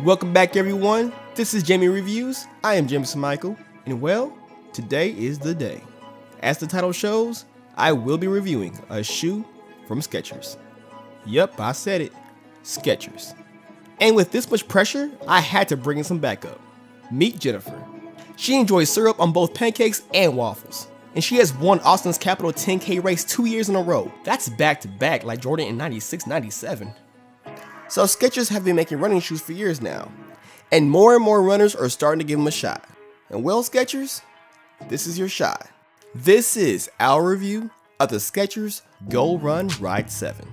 Welcome back everyone, this is Jamie Reviews. I am James Michael, and well, today is the day. As the title shows, I will be reviewing a shoe from SKECHERS. Yup, I said it, SKECHERS. And with this much pressure, I had to bring in some backup. Meet Jennifer. She enjoys syrup on both pancakes and waffles. And she has won Austin's Capital 10K race 2 years in a row. That's back to back like Jordan in 96, 97. So SKECHERS have been making running shoes for years now, and more runners are starting to give them a shot. And well, SKECHERS, this is your shot. This is our review of the SKECHERS GoRun Ride 7.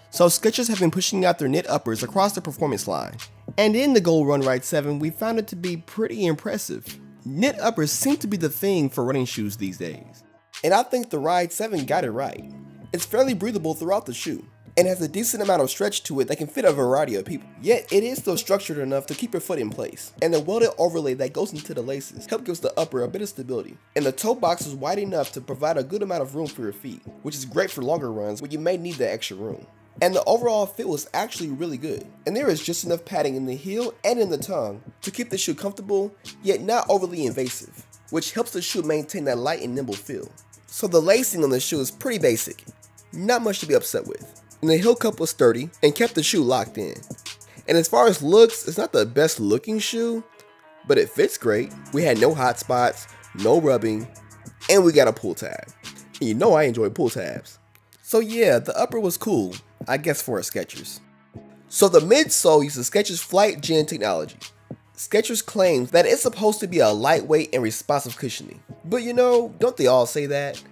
So SKECHERS have been pushing out their knit uppers across the performance line, and in the GoRun Ride 7 we found it to be pretty impressive. Knit uppers seem to be the thing for running shoes these days, and I think the Ride 7 got it right. It's fairly breathable throughout the shoe, and has a decent amount of stretch to it that can fit a variety of people. Yet it is still structured enough to keep your foot in place, and the welded overlay that goes into the laces help gives the upper a bit of stability. And the toe box is wide enough to provide a good amount of room for your feet, which is great for longer runs where you may need that extra room. And the overall fit was actually really good, and there is just enough padding in the heel and in the tongue to keep the shoe comfortable yet not overly invasive, which helps the shoe maintain that light and nimble feel. So the lacing on the shoe is pretty basic, not much to be upset with. And the heel cup was sturdy and kept the shoe locked in. And as far as looks, it's not the best looking shoe, but it fits great. We had no hot spots, no rubbing, and we got a pull tab. And you know I enjoy pull tabs. So yeah, the upper was cool, I guess for a SKECHERS. So the midsole uses SKECHERS Flight Gen technology. SKECHERS claims that it's supposed to be a lightweight and responsive cushioning. But you know, don't they all say that?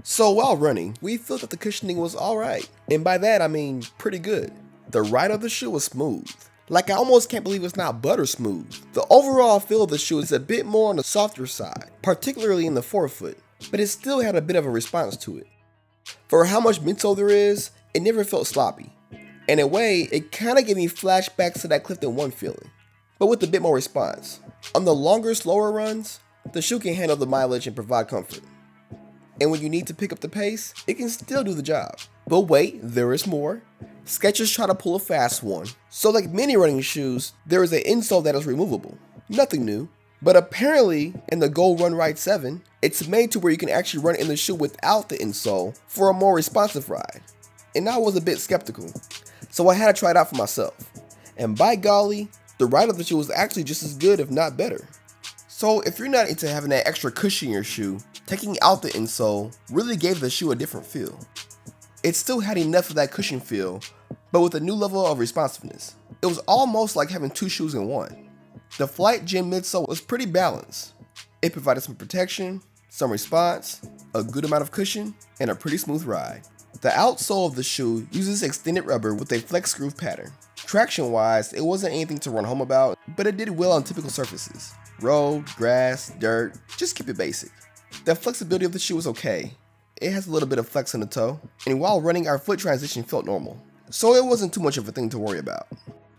So while running, we felt that the cushioning was alright, and by that I mean pretty good. The ride of the shoe was smooth. Like I almost can't believe it's not butter smooth. The overall feel of the shoe is a bit more on the softer side, particularly in the forefoot, but it still had a bit of a response to it. For how much midsole there is, it never felt sloppy. In a way, it kinda gave me flashbacks to that Clifton 1 feeling, but with a bit more response. On the longer, slower runs, the shoe can handle the mileage and provide comfort. And when you need to pick up the pace, it can still do the job. But wait, there is more. SKECHERS try to pull a fast one. So like many running shoes, there is an insole that is removable. Nothing new. But apparently, in the GoRun Ride 7, it's made to where you can actually run in the shoe without the insole for a more responsive ride. And I was a bit skeptical, so I had to try it out for myself. And by golly, the ride of the shoe was actually just as good if not better. So if you're not into having that extra cushion in your shoe, taking out the insole really gave the shoe a different feel. It still had enough of that cushion feel, but with a new level of responsiveness. It was almost like having two shoes in one. The Flight Gen midsole was pretty balanced. It provided some protection, some response, a good amount of cushion, and a pretty smooth ride. The outsole of the shoe uses extended rubber with a flex groove pattern. Traction wise, it wasn't anything to run home about, but it did well on typical surfaces. Road, grass, dirt, just keep it basic. The flexibility of the shoe is okay. It has a little bit of flex in the toe, and while running our foot transition felt normal, so it wasn't too much of a thing to worry about.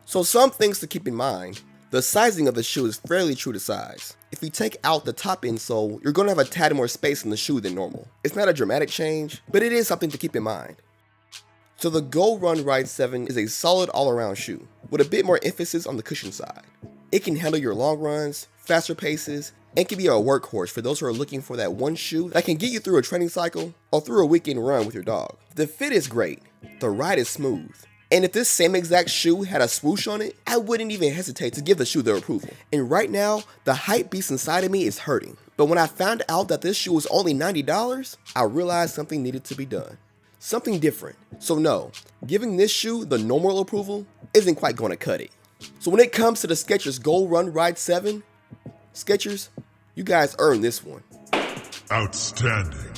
So some things to keep in mind. The sizing of the shoe is fairly true to size. If you take out the top insole, you're going to have a tad more space in the shoe than normal. It's not a dramatic change, but it is something to keep in mind. So the GoRun Ride 7 is a solid all-around shoe, with a bit more emphasis on the cushion side. It can handle your long runs, faster paces, and can be a workhorse for those who are looking for that one shoe that can get you through a training cycle or through a weekend run with your dog. The fit is great, the ride is smooth, and if this same exact shoe had a swoosh on it, I wouldn't even hesitate to give the shoe their approval. And right now, the hype beast inside of me is hurting. But when I found out that this shoe was only $90, I realized something needed to be done. Something different. So no, giving this shoe the normal approval isn't quite going to cut it. So when it comes to the SKECHERS GoRun Ride 7, SKECHERS, you guys earned this one. Outstanding.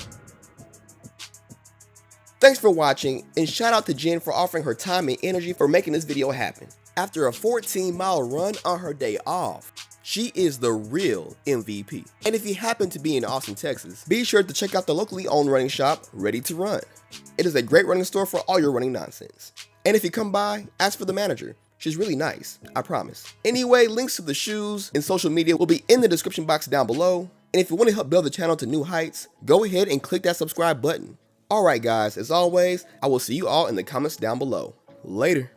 Thanks for watching, and shout out to Jen for offering her time and energy for making this video happen. After a 14-mile run on her day off, she is the real MVP. And if you happen to be in Austin, Texas, be sure to check out the locally owned running shop, Ready to Run. It is a great running store for all your running nonsense. And if you come by, ask for the manager. She's really nice, I promise. Anyway, links to the shoes and social media will be in the description box down below. And if you want to help build the channel to new heights, go ahead and click that subscribe button. Alright guys, as always, I will see you all in the comments down below. Later.